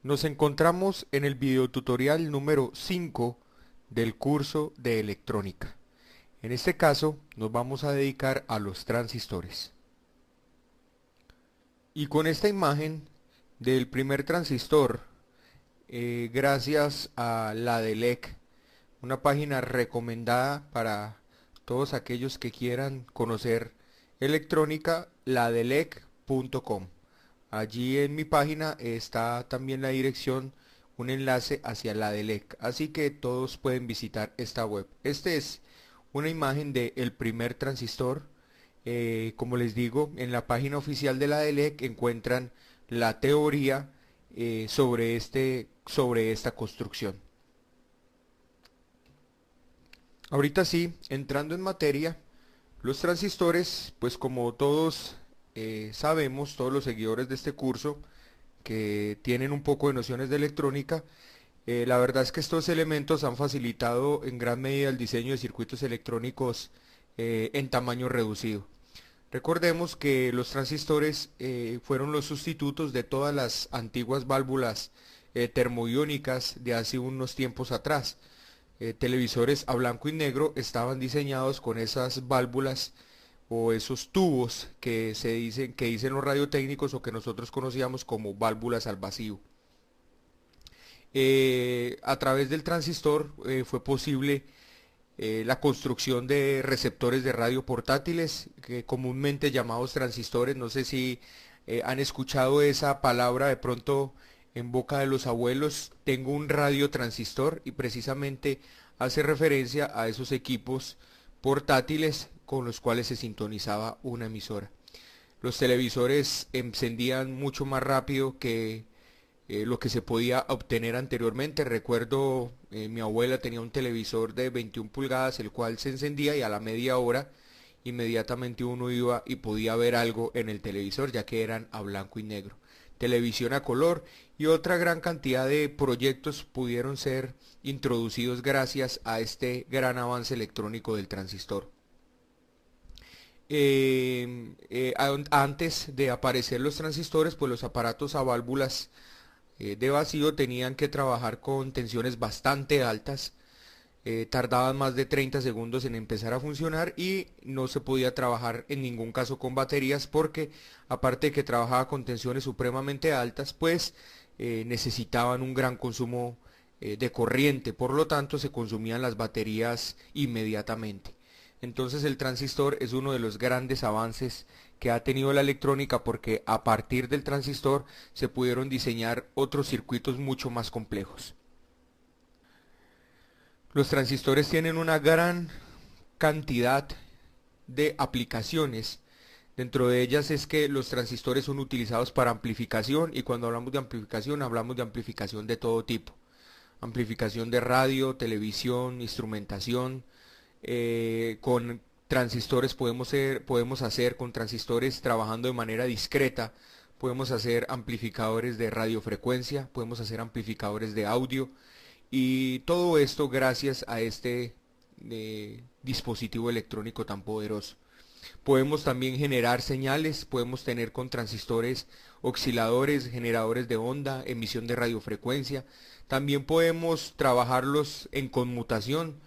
Nos encontramos en el videotutorial número 5 del curso de electrónica. En este caso nos vamos a dedicar a los transistores. Y con esta imagen del primer transistor, gracias a la DELEC, una página recomendada para todos aquellos que quieran conocer electrónica, ladelec.com. Allí en mi página está también la dirección, un enlace hacia la DELEC, así que todos pueden visitar esta web. Este es una imagen del primer transistor. Como les digo, en la página oficial de la DELEC encuentran la teoría sobre esta construcción. Ahorita sí, entrando en materia, los transistores, pues como todos sabemos, todos los seguidores de este curso que tienen un poco de nociones de electrónica, la verdad es que estos elementos han facilitado en gran medida el diseño de circuitos electrónicos en tamaño reducido. Recordemos que los transistores fueron los sustitutos de todas las antiguas válvulas termoiónicas de hace unos tiempos atrás. Televisores a blanco y negro estaban diseñados con esas válvulas o esos tubos que dicen los radiotécnicos o que nosotros conocíamos como válvulas al vacío. A través del transistor fue posible la construcción de receptores de radio portátiles, que comúnmente llamados transistores. No sé si han escuchado esa palabra de pronto en boca de los abuelos. Tengo un radiotransistor y precisamente hace referencia a esos equipos portátiles con los cuales se sintonizaba una emisora. Los televisores encendían mucho más rápido que lo que se podía obtener anteriormente. Recuerdo, mi abuela tenía un televisor de 21 pulgadas, el cual se encendía y a la media hora inmediatamente uno iba y podía ver algo en el televisor, ya que eran a blanco y negro. Televisión a color y otra gran cantidad de proyectos pudieron ser introducidos gracias a este gran avance electrónico del transistor. Antes de aparecer los transistores, pues los aparatos a válvulas de vacío tenían que trabajar con tensiones bastante altas, tardaban más de 30 segundos en empezar a funcionar y no se podía trabajar en ningún caso con baterías porque aparte de que trabajaba con tensiones supremamente altas, pues necesitaban un gran consumo de corriente, por lo tanto se consumían las baterías inmediatamente. Entonces el transistor es uno de los grandes avances que ha tenido la electrónica porque a partir del transistor se pudieron diseñar otros circuitos mucho más complejos. Los transistores tienen una gran cantidad de aplicaciones. Dentro de ellas es que los transistores son utilizados para amplificación y cuando hablamos de amplificación de todo tipo. Amplificación de radio, televisión, instrumentación. Con transistores podemos hacer, con transistores trabajando de manera discreta, podemos hacer amplificadores de radiofrecuencia, podemos hacer amplificadores de audio y todo esto gracias a este dispositivo electrónico tan poderoso. Podemos también generar señales, podemos tener con transistores osciladores, generadores de onda, emisión de radiofrecuencia. También podemos trabajarlos en conmutación.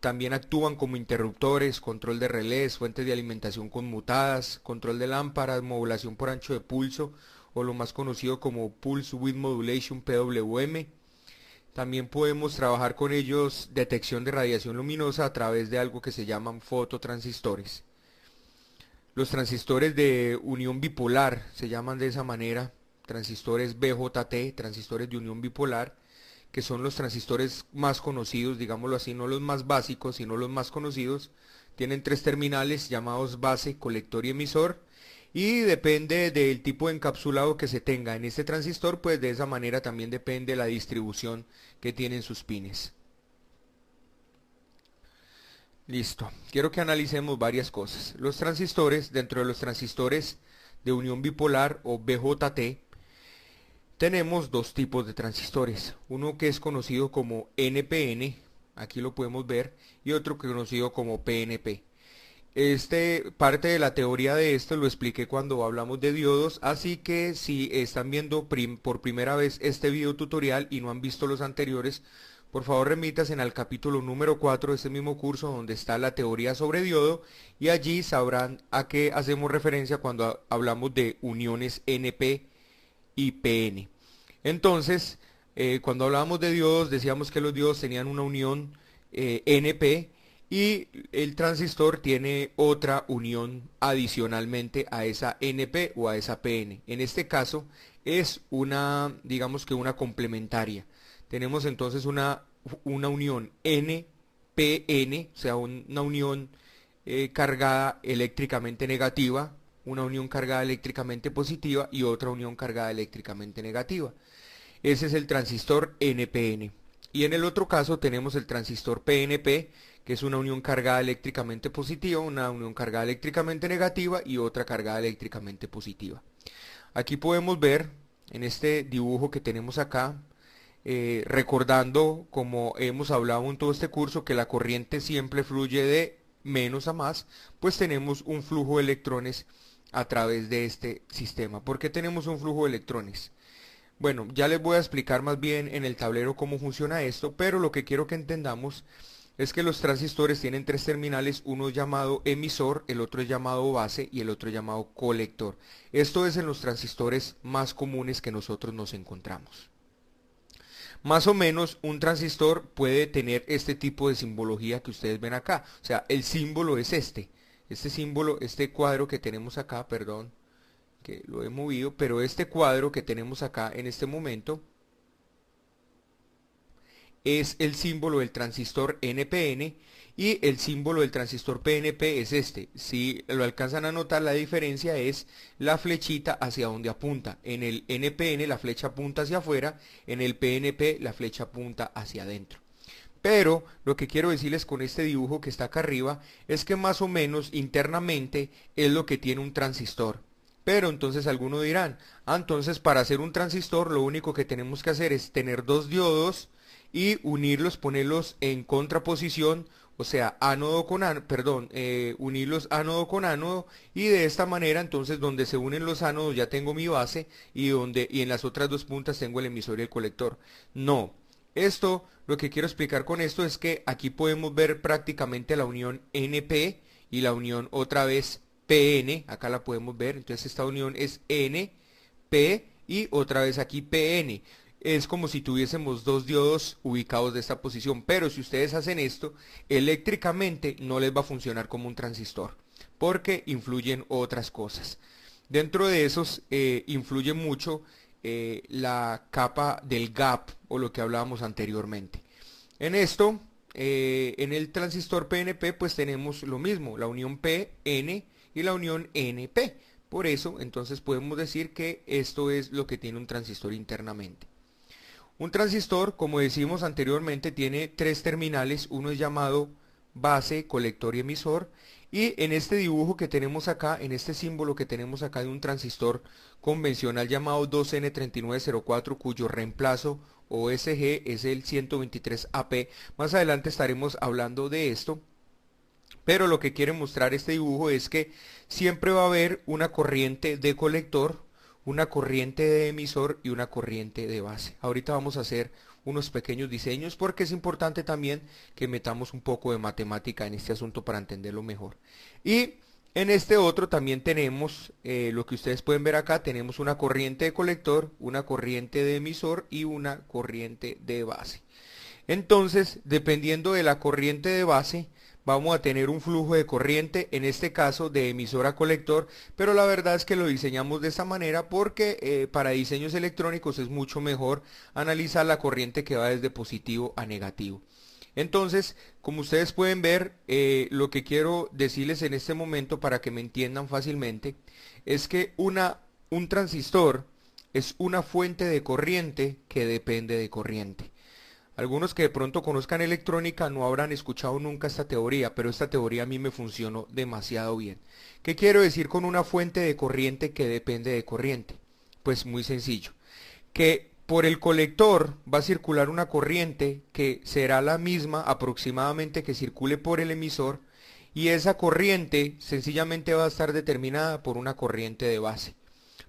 También actúan como interruptores, control de relés, fuentes de alimentación conmutadas, control de lámparas, modulación por ancho de pulso o lo más conocido como Pulse Width Modulation PWM. También podemos trabajar con ellos detección de radiación luminosa a través de algo que se llaman fototransistores. Los transistores de unión bipolar se llaman de esa manera, transistores BJT, transistores de unión bipolar, que son los transistores más conocidos, digámoslo así, no los más básicos, sino los más conocidos. Tienen tres terminales llamados base, colector y emisor, y depende del tipo de encapsulado que se tenga en este transistor, pues de esa manera también depende la distribución que tienen sus pines. Listo, quiero que analicemos varias cosas. Los transistores, dentro de los transistores de unión bipolar o BJT, tenemos dos tipos de transistores. Uno que es conocido como NPN, aquí lo podemos ver, y otro que es conocido como PNP. Parte de la teoría de esto lo expliqué cuando hablamos de diodos, así que si están viendo por primera vez este video tutorial y no han visto los anteriores, por favor remítanse al capítulo número 4 de este mismo curso donde está la teoría sobre diodo y allí sabrán a qué hacemos referencia cuando hablamos de uniones NP y PN. Entonces, cuando hablábamos de diodos decíamos que los diodos tenían una unión NP y el transistor tiene otra unión adicionalmente a esa NP o a esa PN. En este caso es una, digamos que una complementaria. Tenemos entonces una unión NPN, o sea, una unión cargada eléctricamente negativa, una unión cargada eléctricamente positiva y otra unión cargada eléctricamente negativa. Ese es el transistor NPN. Y en el otro caso tenemos el transistor PNP, que es una unión cargada eléctricamente positiva, una unión cargada eléctricamente negativa y otra cargada eléctricamente positiva. Aquí podemos ver en este dibujo que tenemos acá, recordando como hemos hablado en todo este curso que la corriente siempre fluye de menos a más, pues tenemos un flujo de electrones a través de este sistema. ¿Por qué tenemos un flujo de electrones? Bueno, ya les voy a explicar más bien en el tablero cómo funciona esto, pero lo que quiero que entendamos es que los transistores tienen tres terminales, uno es llamado emisor, el otro es llamado base y el otro es llamado colector. Esto es en los transistores más comunes que nosotros nos encontramos. Más o menos un transistor puede tener este tipo de simbología que ustedes ven acá. O sea, el símbolo es este símbolo, este cuadro que tenemos acá, perdón, que lo he movido, pero este cuadro que tenemos acá en este momento es el símbolo del transistor NPN y el símbolo del transistor PNP es este. Si lo alcanzan a notar, la diferencia es la flechita hacia donde apunta. En el NPN la flecha apunta hacia afuera, en el PNP la flecha apunta hacia adentro. Pero lo que quiero decirles con este dibujo que está acá arriba es que más o menos internamente es lo que tiene un transistor. Pero entonces algunos dirán, entonces para hacer un transistor lo único que tenemos que hacer es tener dos diodos y unirlos, ponerlos en contraposición, o sea, ánodo con ánodo, perdón, unirlos ánodo con ánodo y de esta manera entonces donde se unen los ánodos ya tengo mi base y en las otras dos puntas tengo el emisor y el colector. No, lo que quiero explicar con esto es que aquí podemos ver prácticamente la unión NP y la unión otra vez PN, acá la podemos ver, entonces esta unión es N, P y otra vez aquí PN. Es como si tuviésemos dos diodos ubicados de esta posición, pero si ustedes hacen esto, eléctricamente no les va a funcionar como un transistor, porque influyen otras cosas. Dentro de esos influye mucho la capa del gap o lo que hablábamos anteriormente. En esto, en el transistor PNP pues tenemos lo mismo, la unión PN y la unión NP. Por eso entonces podemos decir que esto es lo que tiene un transistor internamente. Un transistor, como decimos anteriormente, tiene tres terminales, uno es llamado base, colector y emisor, y en este dibujo que tenemos acá, en este símbolo que tenemos acá de un transistor convencional llamado 2N3904, cuyo reemplazo OSG es el 123AP, más adelante estaremos hablando de esto, pero lo que quiere mostrar este dibujo es que siempre va a haber una corriente de colector, una corriente de emisor y una corriente de base. Ahorita vamos a hacer unos pequeños diseños porque es importante también que metamos un poco de matemática en este asunto para entenderlo mejor. Y en este otro también tenemos lo que ustedes pueden ver acá, tenemos una corriente de colector, una corriente de emisor y una corriente de base. Entonces, dependiendo de la corriente de base, vamos a tener un flujo de corriente, en este caso de emisor a colector, pero la verdad es que lo diseñamos de esta manera porque para diseños electrónicos es mucho mejor analizar la corriente que va desde positivo a negativo. Entonces, como ustedes pueden ver, lo que quiero decirles en este momento para que me entiendan fácilmente, es que un transistor es una fuente de corriente que depende de corriente. Algunos que de pronto conozcan electrónica no habrán escuchado nunca esta teoría, pero esta teoría a mí me funcionó demasiado bien. ¿Qué quiero decir con una fuente de corriente que depende de corriente? Pues muy sencillo, que por el colector va a circular una corriente que será la misma aproximadamente que circule por el emisor y esa corriente sencillamente va a estar determinada por una corriente de base.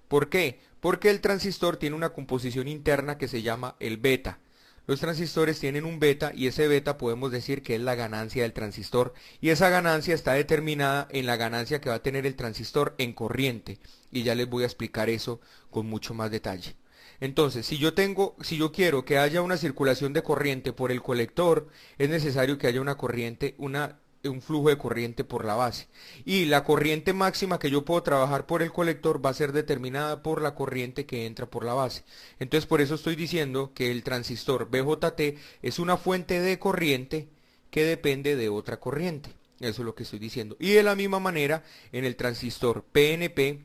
¿Por qué? Porque el transistor tiene una composición interna que se llama el beta. Los transistores tienen un beta y ese beta podemos decir que es la ganancia del transistor y esa ganancia está determinada en la ganancia que va a tener el transistor en corriente y ya les voy a explicar eso con mucho más detalle. Entonces, si yo quiero que haya una circulación de corriente por el colector, es necesario que haya una corriente, un flujo de corriente por la base. Y la corriente máxima que yo puedo trabajar por el colector va a ser determinada por la corriente que entra por la base. Entonces, por eso estoy diciendo que el transistor BJT es una fuente de corriente que depende de otra corriente. Eso es lo que estoy diciendo. Y de la misma manera, en el transistor PNP,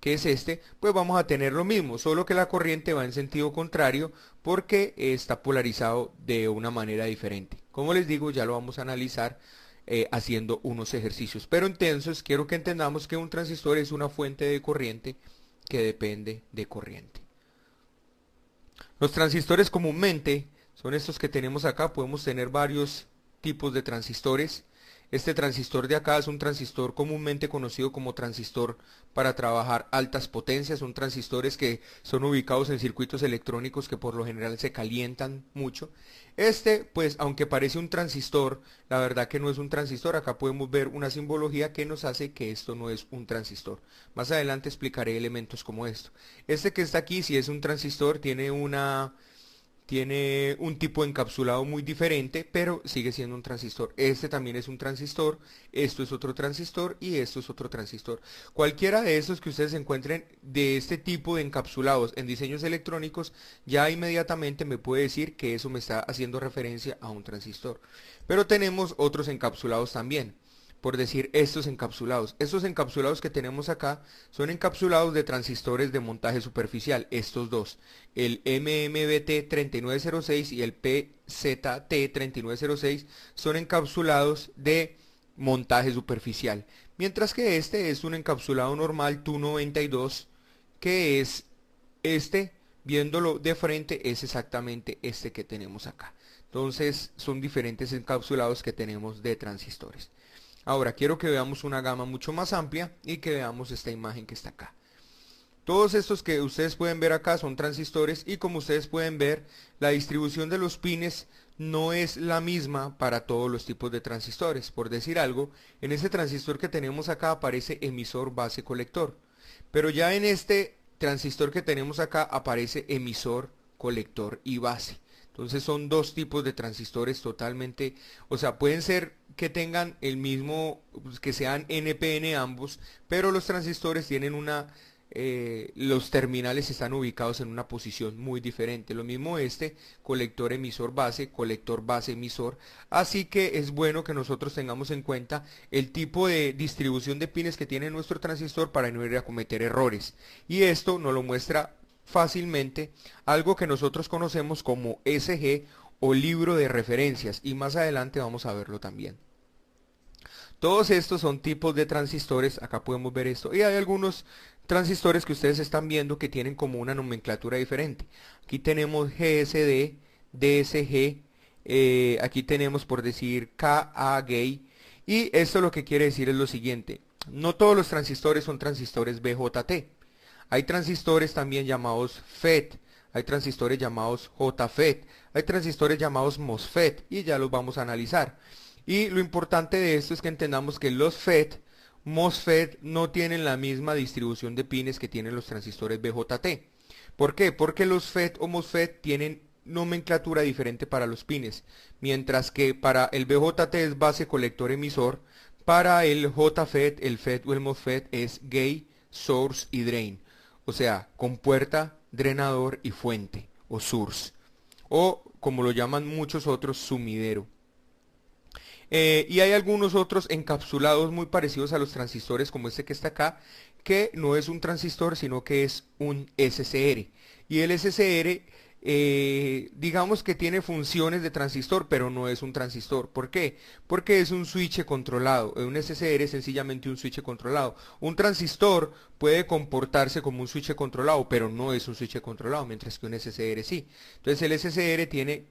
que es este, pues vamos a tener lo mismo, solo que la corriente va en sentido contrario porque está polarizado de una manera diferente. Como les digo, ya lo vamos a analizar haciendo unos ejercicios. Pero entonces quiero que entendamos que un transistor es una fuente de corriente que depende de corriente. Los transistores comúnmente son estos que tenemos acá, podemos tener varios tipos de transistores. Este transistor de acá es un transistor comúnmente conocido como transistor para trabajar altas potencias, son transistores que son ubicados en circuitos electrónicos que por lo general se calientan mucho. Este, pues, aunque parece un transistor, la verdad que no es un transistor. Acá podemos ver una simbología que nos hace que esto no es un transistor. Más adelante explicaré elementos como esto. Este que está aquí, si es un transistor, tiene un tipo de encapsulado muy diferente, pero sigue siendo un transistor. Este también es un transistor, esto es otro transistor y esto es otro transistor. Cualquiera de estos que ustedes encuentren de este tipo de encapsulados en diseños electrónicos, ya inmediatamente me puede decir que eso me está haciendo referencia a un transistor. Pero tenemos otros encapsulados también. Por decir estos encapsulados. Estos encapsulados que tenemos acá son encapsulados de transistores de montaje superficial, estos dos, el MMBT3906 y el PZT3906 son encapsulados de montaje superficial, mientras que este es un encapsulado normal TU92 que es este, viéndolo de frente, es exactamente este que tenemos acá. Entonces son diferentes encapsulados que tenemos de transistores. Ahora quiero que veamos una gama mucho más amplia y que veamos esta imagen que está acá. Todos estos que ustedes pueden ver acá son transistores y como ustedes pueden ver, la distribución de los pines no es la misma para todos los tipos de transistores. Por decir algo, en este transistor que tenemos acá aparece emisor, base, colector. Pero ya en este transistor que tenemos acá aparece emisor, colector y base. Entonces son dos tipos de transistores totalmente, o sea, pueden ser que tengan el mismo, que sean NPN ambos, pero los transistores tienen los terminales están ubicados en una posición muy diferente. Lo mismo este, colector emisor base, colector base emisor. Así que es bueno que nosotros tengamos en cuenta el tipo de distribución de pines que tiene nuestro transistor para no ir a cometer errores. Y esto nos lo muestra fácilmente algo que nosotros conocemos como SG o libro de referencias y más adelante vamos a verlo también. Todos estos son tipos de transistores, acá podemos ver esto y hay algunos transistores que ustedes están viendo que tienen como una nomenclatura diferente. Aquí tenemos GSD, DSG, aquí tenemos por decir KA-gate y esto lo que quiere decir es lo siguiente, no todos los transistores son transistores BJT. Hay transistores también llamados FET, hay transistores llamados JFET, hay transistores llamados MOSFET y ya los vamos a analizar. Y lo importante de esto es que entendamos que los FET, MOSFET no tienen la misma distribución de pines que tienen los transistores BJT. ¿Por qué? Porque los FET o MOSFET tienen nomenclatura diferente para los pines, mientras que para el BJT es base, colector, emisor, para el JFET, el FET o el MOSFET es gate, source y drain. O sea, compuerta, drenador y fuente, o source. O, como lo llaman muchos otros, sumidero. Y hay algunos otros encapsulados muy parecidos a los transistores, como este que está acá, que no es un transistor, sino que es un SCR. Y el SCR, digamos que tiene funciones de transistor, pero no es un transistor. ¿Por qué? Porque es un switch controlado. Un SCR es sencillamente un switch controlado. Un transistor puede comportarse como un switch controlado, pero no es un switch controlado, mientras que un SCR sí. Entonces el SCR tiene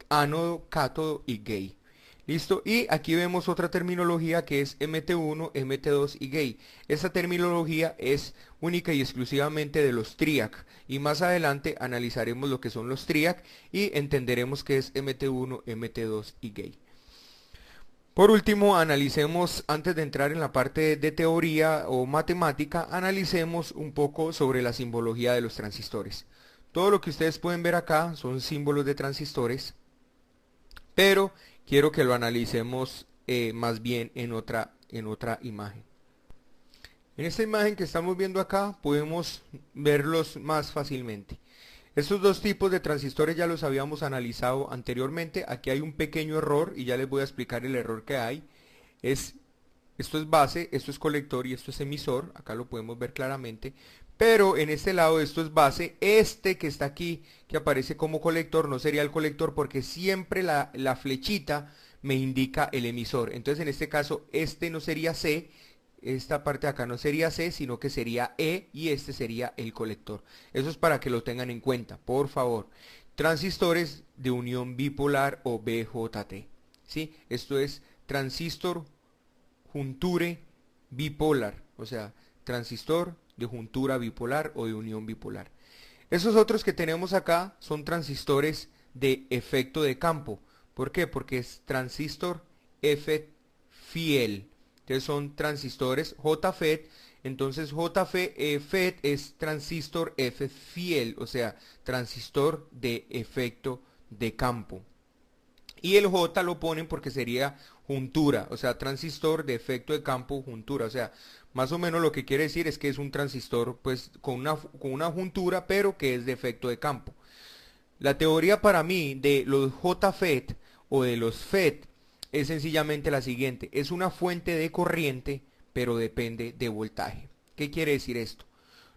ánodo, cátodo y gate. ¿Listo? Y aquí vemos otra terminología que es MT1, MT2 y gate. Esta terminología es única y exclusivamente de los TRIAC. Y más adelante analizaremos lo que son los TRIAC y entenderemos qué es MT1, MT2 y gate. Por último, analicemos, antes de entrar en la parte de teoría o matemática, analicemos un poco sobre la simbología de los transistores. Todo lo que ustedes pueden ver acá son símbolos de transistores, pero quiero que lo analicemos más bien en otra imagen. En esta imagen que estamos viendo acá podemos verlos más fácilmente. Estos dos tipos de transistores ya los habíamos analizado anteriormente. Aquí hay un pequeño error y ya les voy a explicar el error que hay. Esto es base, esto es colector y esto es emisor. Acá lo podemos ver claramente. Pero en este lado esto es base. Este que está aquí, que aparece como colector, no sería el colector porque siempre la flechita me indica el emisor. Entonces en este caso este no sería C. Esta parte de acá no sería C, sino que sería E y este sería el colector. Eso es para que lo tengan en cuenta, por favor. Transistores de unión bipolar o BJT. ¿Sí? Esto es transistor junture bipolar, o sea, transistor de juntura bipolar o de unión bipolar. Esos otros que tenemos acá son transistores de efecto de campo. ¿Por qué? Porque es transistor FET-FIEL. Entonces son transistores JFET, entonces JFET es transistor F-fiel, o sea, transistor de efecto de campo. Y el J lo ponen porque sería juntura, o sea, transistor de efecto de campo juntura, o sea, más o menos lo que quiere decir es que es un transistor pues con una juntura, pero que es de efecto de campo. La teoría para mí de los JFET o de los FET es sencillamente la siguiente, es una fuente de corriente, pero depende de voltaje. ¿Qué quiere decir esto?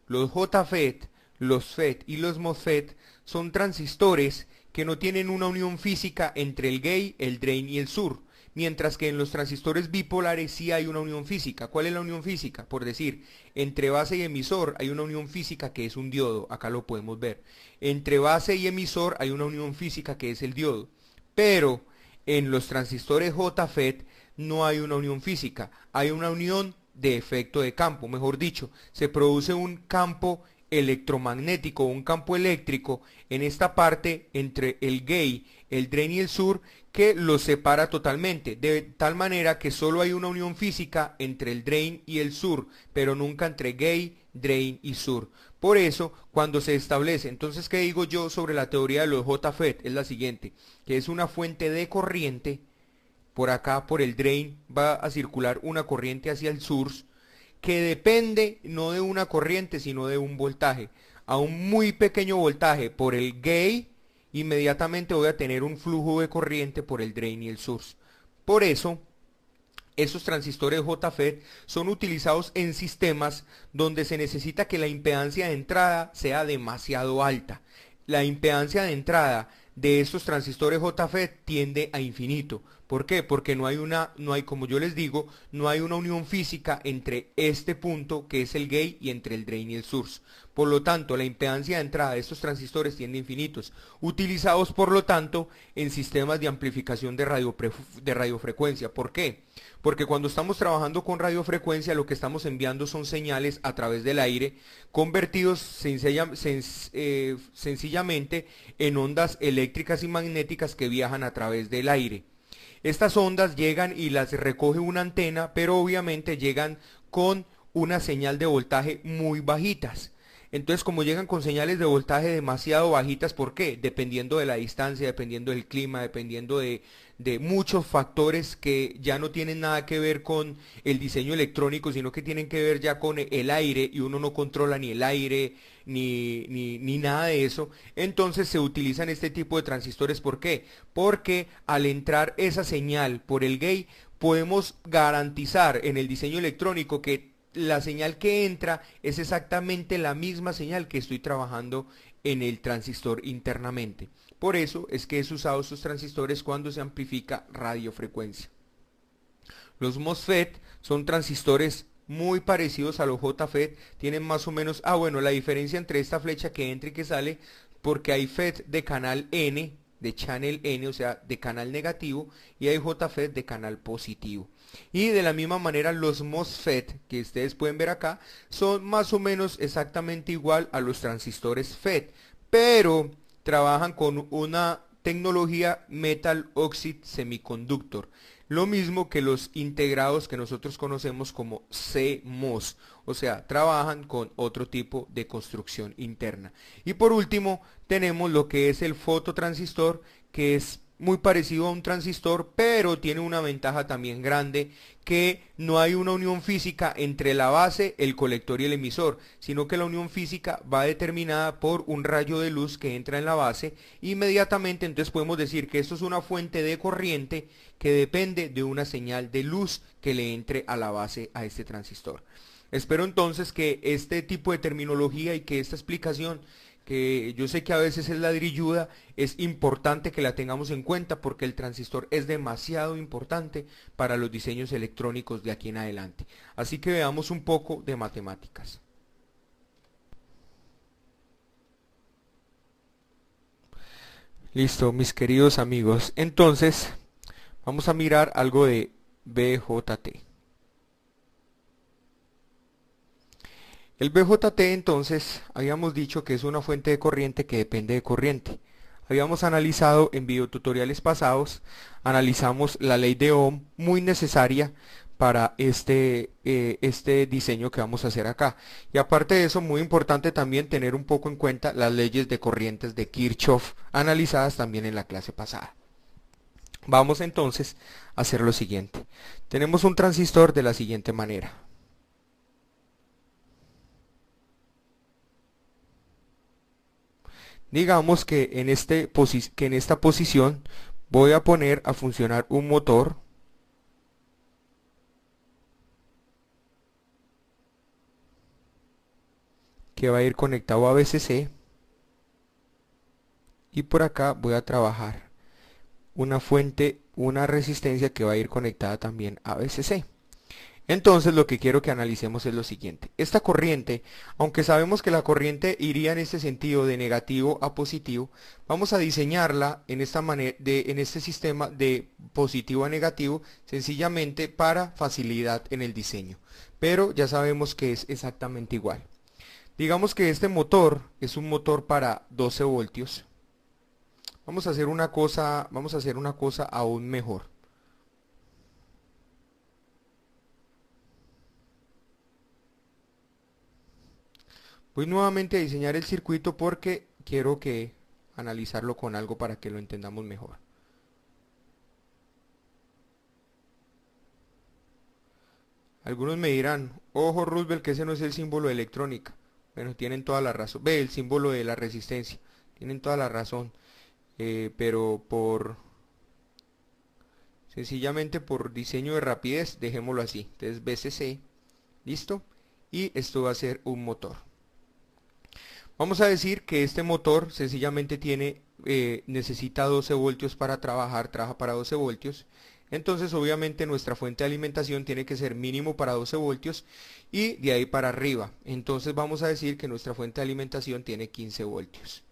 Los JFET, los FET y los MOSFET son transistores que no tienen una unión física entre el gate, el drain y el sur, mientras que en los transistores bipolares sí hay una unión física. ¿Cuál es la unión física? Por decir, entre base y emisor hay una unión física que es un diodo, acá lo podemos ver. Entre base y emisor hay una unión física que es el diodo, pero en los transistores JFET no hay una unión física, hay una unión de efecto de campo, mejor dicho, se produce un campo electromagnético, un campo eléctrico en esta parte entre el gate, el drain y el sur que los separa totalmente, de tal manera que solo hay una unión física entre el drain y el sur, pero nunca entre gate, drain y sur. Por eso, cuando se establece, entonces, ¿qué digo yo sobre la teoría de los JFET? Es la siguiente, que es una fuente de corriente, por acá, por el drain, va a circular una corriente hacia el source, que depende no de una corriente, sino de un voltaje. A un muy pequeño voltaje por el gate, inmediatamente voy a tener un flujo de corriente por el drain y el source. Por eso, esos transistores JFET son utilizados en sistemas donde se necesita que la impedancia de entrada sea demasiado alta. La impedancia de entrada de estos transistores JFET tiende a infinito. ¿Por qué? Porque no hay, como yo les digo, no hay una unión física entre este punto que es el gate y entre el drain y el source. Por lo tanto, la impedancia de entrada de estos transistores tiende a infinitos, utilizados por lo tanto en sistemas de amplificación de radiofrecuencia. ¿Por qué? Porque cuando estamos trabajando con radiofrecuencia lo que estamos enviando son señales a través del aire convertidos sencillamente en ondas eléctricas y magnéticas que viajan a través del aire. Estas ondas llegan y las recoge una antena, pero obviamente llegan con una señal de voltaje muy bajitas. Entonces, como llegan con señales de voltaje demasiado bajitas, ¿por qué? Dependiendo de la distancia, dependiendo del clima, dependiendo de muchos factores que ya no tienen nada que ver con el diseño electrónico, sino que tienen que ver ya con el aire, y uno no controla ni el aire, ni nada de eso. Entonces se utilizan este tipo de transistores. ¿Por qué? Porque al entrar esa señal por el gate, podemos garantizar en el diseño electrónico que la señal que entra es exactamente la misma señal que estoy trabajando en el transistor internamente. Por eso es que es usado estos transistores cuando se amplifica radiofrecuencia. Los MOSFET son transistores muy parecidos a los JFET, tienen más o menos, bueno, la diferencia entre esta flecha que entra y que sale, porque hay FET de canal N, de channel N, o sea, de canal negativo, y hay JFET de canal positivo. Y de la misma manera los MOSFET que ustedes pueden ver acá son más o menos exactamente igual a los transistores FET, pero trabajan con una tecnología Metal Oxide Semiconductor, lo mismo que los integrados que nosotros conocemos como CMOS, o sea, trabajan con otro tipo de construcción interna. Y por último, tenemos lo que es el fototransistor, que es muy parecido a un transistor, pero tiene una ventaja también grande, que no hay una unión física entre la base, el colector y el emisor, sino que la unión física va determinada por un rayo de luz que entra en la base. Inmediatamente entonces podemos decir que esto es una fuente de corriente que depende de una señal de luz que le entre a la base a este transistor. Espero entonces que este tipo de terminología y que esta explicación, que yo sé que a veces es ladrilluda, es importante que la tengamos en cuenta porque el transistor es demasiado importante para los diseños electrónicos de aquí en adelante. Así que veamos un poco de matemáticas. Listo, mis queridos amigos. Entonces, vamos a mirar algo de BJT. El BJT entonces habíamos dicho que es una fuente de corriente que depende de corriente. Habíamos analizado en videotutoriales pasados, analizamos la ley de Ohm, muy necesaria para este diseño que vamos a hacer acá. Y aparte de eso, muy importante también tener un poco en cuenta las leyes de corrientes de Kirchhoff, analizadas también en la clase pasada. Vamos entonces a hacer lo siguiente. Tenemos un transistor de la siguiente manera. Digamos que en esta posición voy a poner a funcionar un motor que va a ir conectado a VCC, y por acá voy a trabajar una fuente, una resistencia que va a ir conectada también a VCC. Entonces lo que quiero que analicemos es lo siguiente. Esta corriente, aunque sabemos que la corriente iría en este sentido de negativo a positivo, vamos a diseñarla en esta manera, en este sistema de positivo a negativo, sencillamente para facilidad en el diseño. Pero ya sabemos que es exactamente igual. Digamos que este motor es un motor para 12 voltios. Vamos a hacer una cosa aún mejor. Voy nuevamente a diseñar el circuito porque quiero analizarlo con algo para que lo entendamos mejor. Algunos me dirán, ojo Roosevelt, que ese no es el símbolo de electrónica. Bueno, tienen toda la razón. Ve, el símbolo de la resistencia. Tienen toda la razón. Pero sencillamente por diseño de rapidez, dejémoslo así. Entonces VCC, listo. Y esto va a ser un motor. Vamos a decir que este motor sencillamente necesita 12 voltios para trabaja para 12 voltios. Entonces obviamente nuestra fuente de alimentación tiene que ser mínimo para 12 voltios y de ahí para arriba. Entonces vamos a decir que nuestra fuente de alimentación tiene 15 voltios.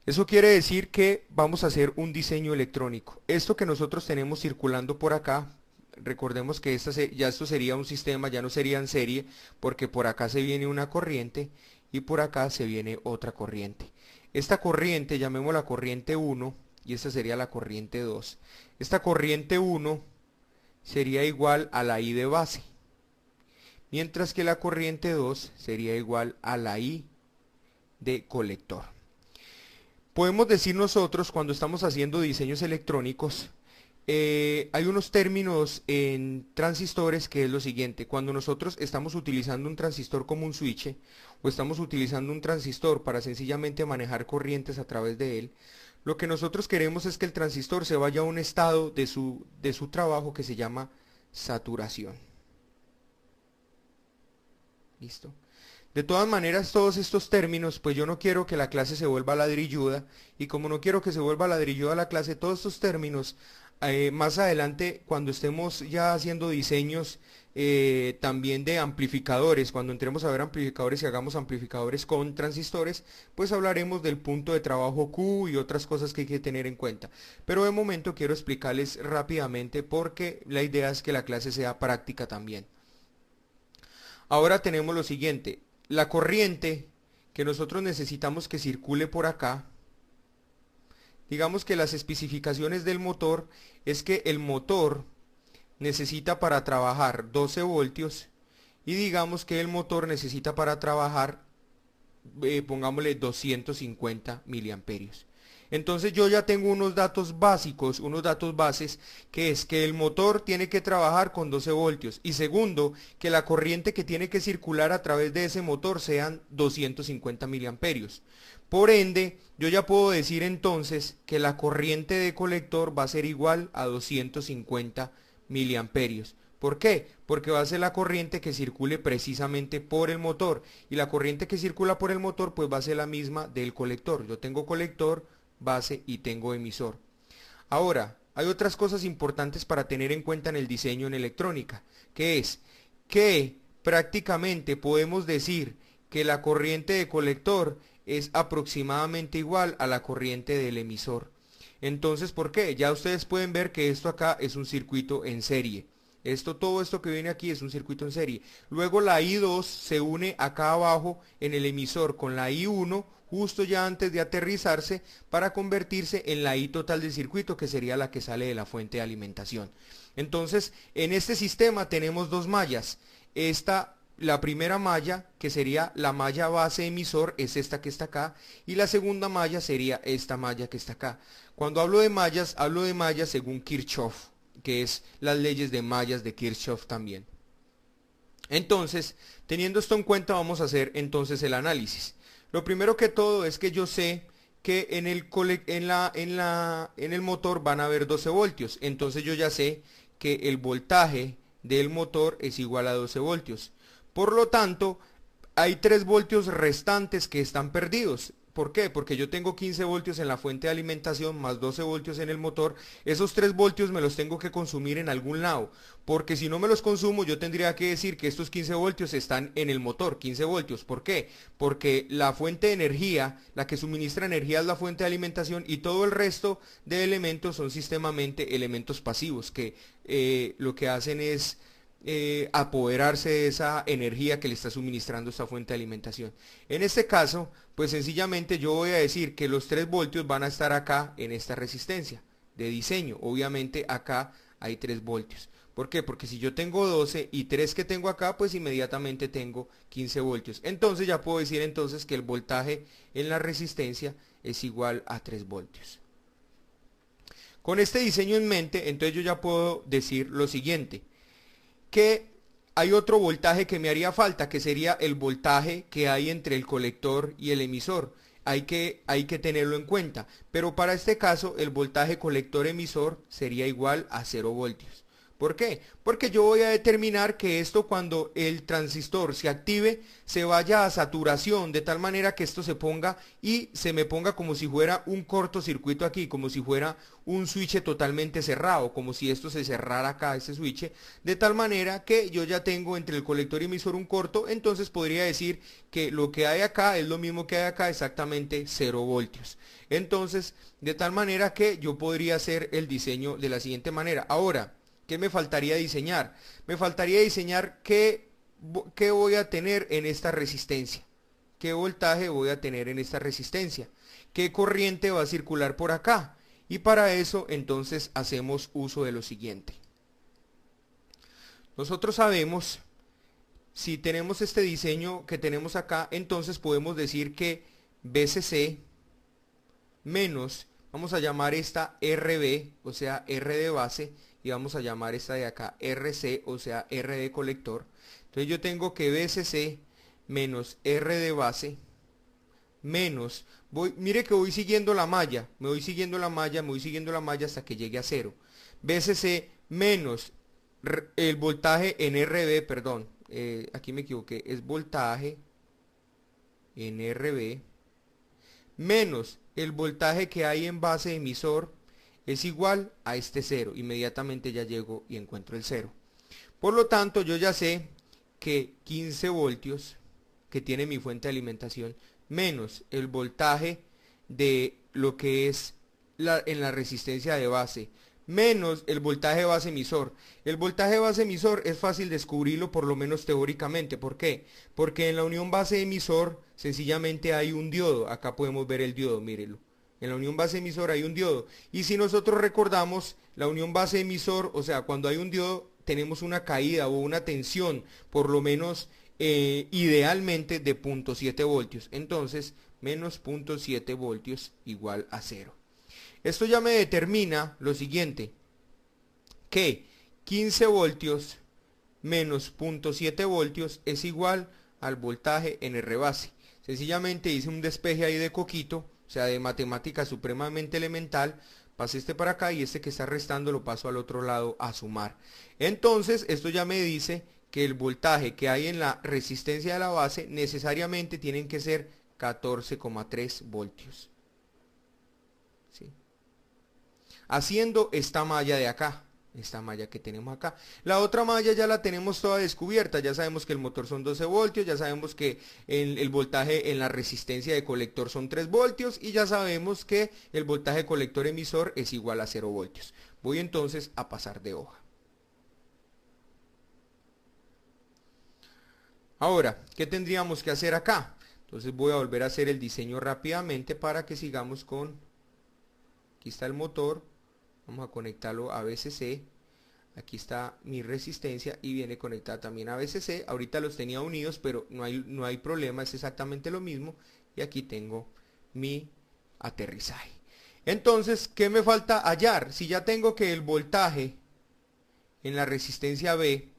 Eso quiere decir que vamos a hacer un diseño electrónico. Esto que nosotros tenemos circulando por acá, recordemos que ya esto sería un sistema, ya no sería en serie, porque por acá se viene una corriente y por acá se viene otra corriente. Esta corriente, llamémosla corriente 1, y esta sería la corriente 2. Esta corriente 1 sería igual a la I de base, mientras que la corriente 2 sería igual a la I de colector. Podemos decir nosotros, cuando estamos haciendo diseños electrónicos, hay unos términos en transistores que es lo siguiente. Cuando nosotros estamos utilizando un transistor como un switch, o estamos utilizando un transistor para sencillamente manejar corrientes a través de él, lo que nosotros queremos es que el transistor se vaya a un estado de su trabajo que se llama saturación. ¿Listo? De todas maneras, todos estos términos, pues yo no quiero que la clase se vuelva ladrilluda, y como no quiero que se vuelva ladrilluda la clase, todos estos términos, más adelante, cuando estemos ya haciendo diseños también de amplificadores, cuando entremos a ver amplificadores y hagamos amplificadores con transistores, pues hablaremos del punto de trabajo Q y otras cosas que hay que tener en cuenta. Pero de momento quiero explicarles rápidamente porque la idea es que la clase sea práctica también. Ahora tenemos lo siguiente, la corriente que nosotros necesitamos que circule por acá, digamos que las especificaciones del motor es que el motor necesita para trabajar 12 voltios y digamos que el motor necesita para trabajar, pongámosle 250 miliamperios. Entonces yo ya tengo unos datos básicos, unos datos bases, que es que el motor tiene que trabajar con 12 voltios y segundo, que la corriente que tiene que circular a través de ese motor sean 250 miliamperios. Por ende, yo ya puedo decir entonces que la corriente de colector va a ser igual a 250 miliamperios. ¿Por qué? Porque va a ser la corriente que circule precisamente por el motor y la corriente que circula por el motor pues va a ser la misma del colector. Yo tengo colector, base y tengo emisor. Ahora, hay otras cosas importantes para tener en cuenta en el diseño en electrónica, que es que prácticamente podemos decir que la corriente de colector es aproximadamente igual a la corriente del emisor. Entonces, ¿por qué? Ya ustedes pueden ver que esto acá es un circuito en serie. Todo esto que viene aquí es un circuito en serie. Luego la I2 se une acá abajo en el emisor con la I1 justo ya antes de aterrizarse para convertirse en la I total del circuito, que sería la que sale de la fuente de alimentación. Entonces, en este sistema tenemos dos mallas. La primera malla, que sería la malla base emisor, es esta que está acá, y la segunda malla sería esta malla que está acá. Cuando hablo de mallas según Kirchhoff, que es las leyes de mallas de Kirchhoff también. Entonces, teniendo esto en cuenta, vamos a hacer entonces el análisis. Lo primero que todo es que yo sé que en el motor van a haber 12 voltios. Entonces yo ya sé que el voltaje del motor es igual a 12 voltios. Por lo tanto, hay 3 voltios restantes que están perdidos. ¿Por qué? Porque yo tengo 15 voltios en la fuente de alimentación más 12 voltios en el motor. Esos 3 voltios me los tengo que consumir en algún lado. Porque si no me los consumo, yo tendría que decir que estos 15 voltios están en el motor. 15 voltios. ¿Por qué? Porque la fuente de energía, la que suministra energía es la fuente de alimentación y todo el resto de elementos son sistemamente elementos pasivos que lo que hacen es apoderarse de esa energía que le está suministrando esta fuente de alimentación. En este caso, pues sencillamente yo voy a decir que los 3 voltios van a estar acá en esta resistencia de diseño. Obviamente acá hay 3 voltios. ¿Por qué? Porque si yo tengo 12 y 3 que tengo acá, pues inmediatamente tengo 15 voltios. Entonces ya puedo decir entonces que el voltaje en la resistencia es igual a 3 voltios. Con este diseño en mente, entonces yo ya puedo decir lo siguiente, que hay otro voltaje que me haría falta, que sería el voltaje que hay entre el colector y el emisor. Hay que tenerlo en cuenta, pero para este caso el voltaje colector-emisor sería igual a 0 voltios. ¿Por qué? Porque yo voy a determinar que esto cuando el transistor se active se vaya a saturación de tal manera que esto se ponga y se me ponga como si fuera un cortocircuito aquí, como si fuera un switch totalmente cerrado, como si esto se cerrara acá, este switch, de tal manera que yo ya tengo entre el colector y emisor un corto, entonces podría decir que lo que hay acá es lo mismo que hay acá, exactamente 0 voltios. Entonces, de tal manera que yo podría hacer el diseño de la siguiente manera. Ahora, ¿qué me faltaría diseñar? Me faltaría diseñar qué voy a tener en esta resistencia. ¿Qué voltaje voy a tener en esta resistencia? ¿Qué corriente va a circular por acá? Y para eso entonces hacemos uso de lo siguiente. Nosotros sabemos, si tenemos este diseño que tenemos acá, entonces podemos decir que VCC menos, vamos a llamar esta RB, o sea R de base, y vamos a llamar esta de acá RC, o sea R de colector. Entonces yo tengo que VCC menos R de base menos, mire que voy siguiendo la malla, me voy siguiendo la malla hasta que llegue a 0. VCC menos el voltaje en RB, perdón, aquí me equivoqué, es voltaje en RB menos el voltaje que hay en base emisor es igual a este cero. Inmediatamente ya llego y encuentro el cero. Por lo tanto, yo ya sé que 15 voltios que tiene mi fuente de alimentación menos el voltaje de lo que es en la resistencia de base menos el voltaje base emisor. El voltaje base emisor es fácil descubrirlo, por lo menos teóricamente. ¿Por qué? Porque en la unión base emisor sencillamente hay un diodo. Acá podemos ver el diodo, mírenlo. En la unión base emisor hay un diodo. Y si nosotros recordamos la unión base emisor, o sea, cuando hay un diodo tenemos una caída o una tensión, por lo menos idealmente de 0.7 voltios. Entonces, menos 0.7 voltios igual a 0. Esto ya me determina lo siguiente, que 15 voltios menos 0.7 voltios es igual al voltaje en R base. Sencillamente hice un despeje ahí de coquito, o sea, de matemática supremamente elemental, pasé este para acá y este que está restando lo paso al otro lado a sumar. Entonces, esto ya me dice que el voltaje que hay en la resistencia de la base necesariamente tienen que ser 14,3 voltios. ¿Sí? Haciendo esta malla de acá, esta malla que tenemos acá. La otra malla ya la tenemos toda descubierta, ya sabemos que el motor son 12 voltios, ya sabemos que el voltaje en la resistencia de colector son 3 voltios y ya sabemos que el voltaje colector emisor es igual a 0 voltios. Voy entonces a pasar de hoja. Ahora, ¿qué tendríamos que hacer acá? Entonces voy a volver a hacer el diseño rápidamente para que sigamos con... Aquí está el motor. Vamos a conectarlo a VCC. Aquí está mi resistencia y viene conectada también a VCC. Ahorita los tenía unidos, pero no hay problema, es exactamente lo mismo. Y aquí tengo mi aterrizaje. Entonces, ¿qué me falta hallar? Si ya tengo que el voltaje en la resistencia B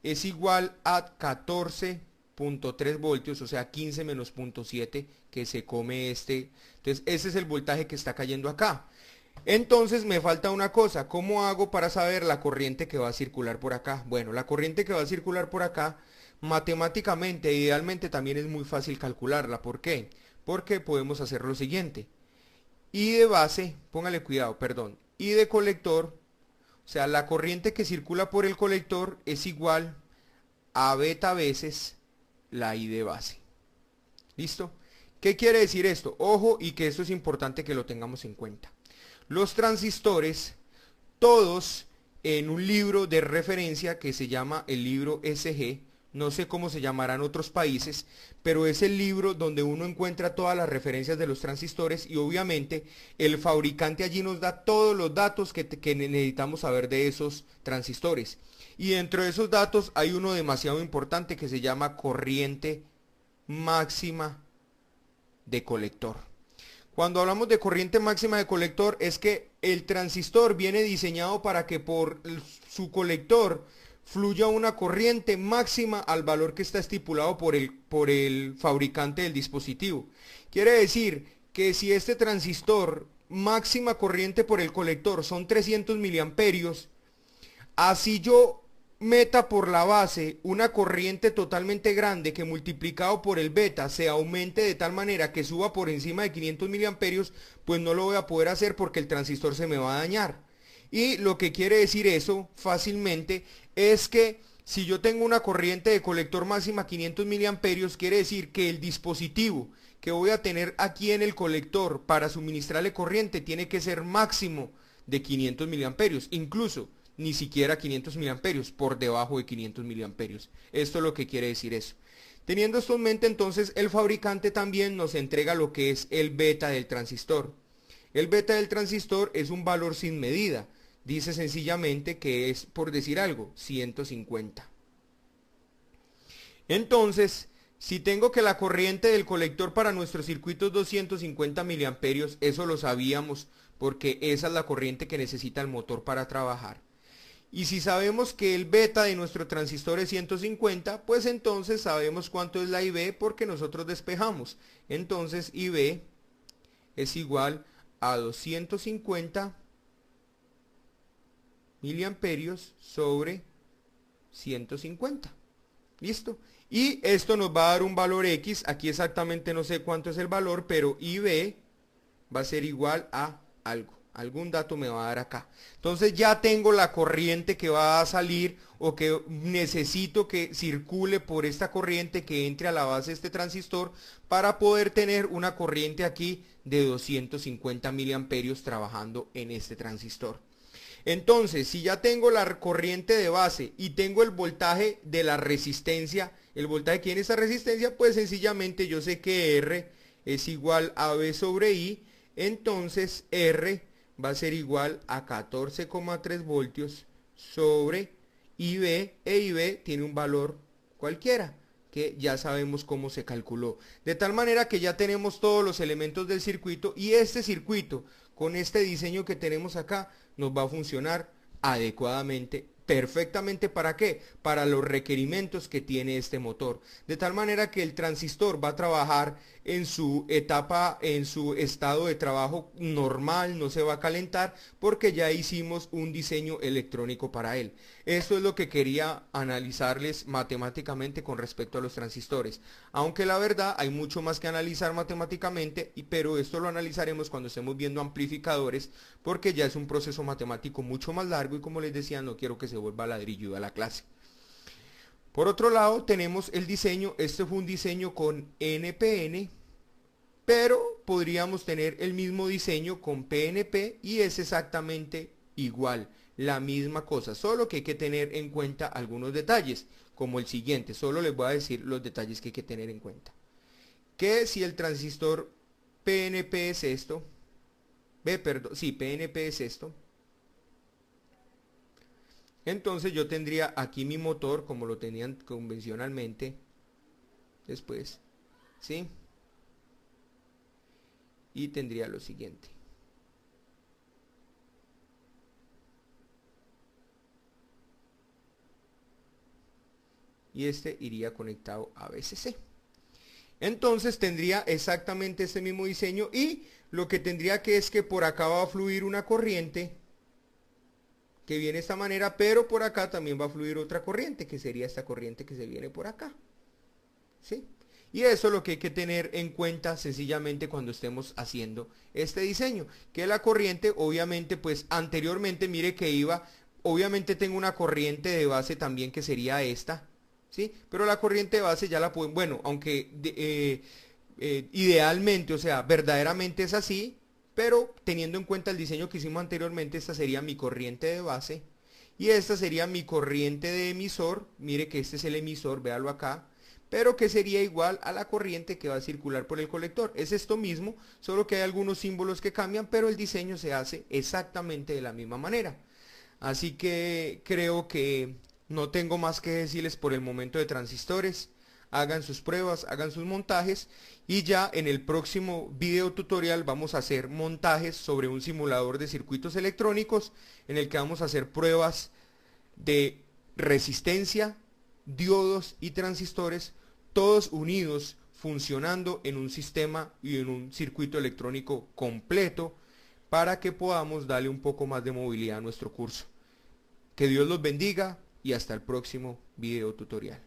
es igual a 14.3 voltios, o sea 15 menos 0.7 que se come este. Entonces, ese es el voltaje que está cayendo acá. Entonces me falta una cosa, ¿cómo hago para saber la corriente que va a circular por acá? Bueno, la corriente que va a circular por acá, matemáticamente, idealmente también es muy fácil calcularla. ¿Por qué? Porque podemos hacer lo siguiente. I de base, póngale cuidado, perdón, I de colector, o sea, la corriente que circula por el colector es igual a beta veces la I de base. ¿Listo? ¿Qué quiere decir esto? Ojo, y que esto es importante que lo tengamos en cuenta. Los transistores, todos en un libro de referencia que se llama el libro SG, no sé cómo se llamará en otros países, pero es el libro donde uno encuentra todas las referencias de los transistores y obviamente el fabricante allí nos da todos los datos que necesitamos saber de esos transistores. Y dentro de esos datos hay uno demasiado importante que se llama corriente máxima de colector. Cuando hablamos de corriente máxima de colector es que el transistor viene diseñado para que por su colector fluya una corriente máxima al valor que está estipulado por el fabricante del dispositivo. Quiere decir que si este transistor máxima corriente por el colector son 300 miliamperios, así yo meta por la base una corriente totalmente grande que multiplicado por el beta se aumente de tal manera que suba por encima de 500 miliamperios, pues no lo voy a poder hacer porque el transistor se me va a dañar. Y lo que quiere decir eso fácilmente es que si yo tengo una corriente de colector máxima 500 miliamperios, quiere decir que el dispositivo que voy a tener aquí en el colector para suministrarle corriente tiene que ser máximo de 500 miliamperios, incluso ni siquiera 500 miliamperios, por debajo de 500 miliamperios. Esto es lo que quiere decir eso. Teniendo esto en mente, entonces el fabricante también nos entrega lo que es el beta del transistor. El beta del transistor es un valor sin medida. Dice sencillamente que es, por decir algo, 150. Entonces, si tengo que la corriente del colector para nuestro circuito es 250 miliamperios, eso lo sabíamos porque esa es la corriente que necesita el motor para trabajar. Y si sabemos que el beta de nuestro transistor es 150, pues entonces sabemos cuánto es la IB porque nosotros despejamos. Entonces IB es igual a 250 miliamperios sobre 150. ¿Listo? Y esto nos va a dar un valor X, aquí exactamente no sé cuánto es el valor, pero IB va a ser igual a algo. Algún dato me va a dar acá. Entonces ya tengo la corriente que va a salir o que necesito que circule por esta corriente que entre a la base de este transistor para poder tener una corriente aquí de 250 miliamperios trabajando en este transistor. Entonces, si ya tengo la corriente de base y tengo el voltaje de la resistencia, el voltaje que tiene esta resistencia, pues sencillamente yo sé que R es igual a V sobre I, entonces R va a ser igual a 14,3 voltios sobre IB, e IB tiene un valor cualquiera, que ya sabemos cómo se calculó. De tal manera que ya tenemos todos los elementos del circuito y este circuito, con este diseño que tenemos acá, nos va a funcionar adecuadamente, perfectamente. ¿Para qué? Para los requerimientos que tiene este motor. De tal manera que el transistor va a trabajar en su etapa, en su estado de trabajo normal, no se va a calentar porque ya hicimos un diseño electrónico para él. Esto es lo que quería analizarles matemáticamente con respecto a los transistores. Aunque la verdad hay mucho más que analizar matemáticamente, pero esto lo analizaremos cuando estemos viendo amplificadores porque ya es un proceso matemático mucho más largo y como les decía no quiero que se vuelva ladrillo a la clase. Por otro lado tenemos el diseño, este fue un diseño con NPN, pero podríamos tener el mismo diseño con PNP y es exactamente igual, la misma cosa, solo que hay que tener en cuenta algunos detalles, como el siguiente, solo les voy a decir los detalles que hay que tener en cuenta. Que si el transistor PNP es esto, PNP es esto, entonces yo tendría aquí mi motor como lo tenían convencionalmente después, ¿sí? Y tendría lo siguiente. Y este iría conectado a VCC. Entonces tendría exactamente este mismo diseño y lo que tendría que es que por acá va a fluir una corriente que viene de esta manera, pero por acá también va a fluir otra corriente, que sería esta corriente que se viene por acá. ¿Sí? Y eso es lo que hay que tener en cuenta sencillamente cuando estemos haciendo este diseño. Que la corriente, obviamente, pues anteriormente, mire que iba, obviamente tengo una corriente de base también que sería esta, ¿sí? Pero la corriente de base ya la pueden, bueno, aunque idealmente, o sea, verdaderamente es así, pero teniendo en cuenta el diseño que hicimos anteriormente, esta sería mi corriente de base y esta sería mi corriente de emisor. Mire que este es el emisor, véalo acá, pero que sería igual a la corriente que va a circular por el colector. Es esto mismo, solo que hay algunos símbolos que cambian, pero el diseño se hace exactamente de la misma manera. Así que creo que no tengo más que decirles por el momento de transistores. Hagan sus pruebas, hagan sus montajes y ya en el próximo video tutorial vamos a hacer montajes sobre un simulador de circuitos electrónicos en el que vamos a hacer pruebas de resistencia, diodos y transistores, todos unidos funcionando en un sistema y en un circuito electrónico completo para que podamos darle un poco más de movilidad a nuestro curso. Que Dios los bendiga y hasta el próximo video tutorial.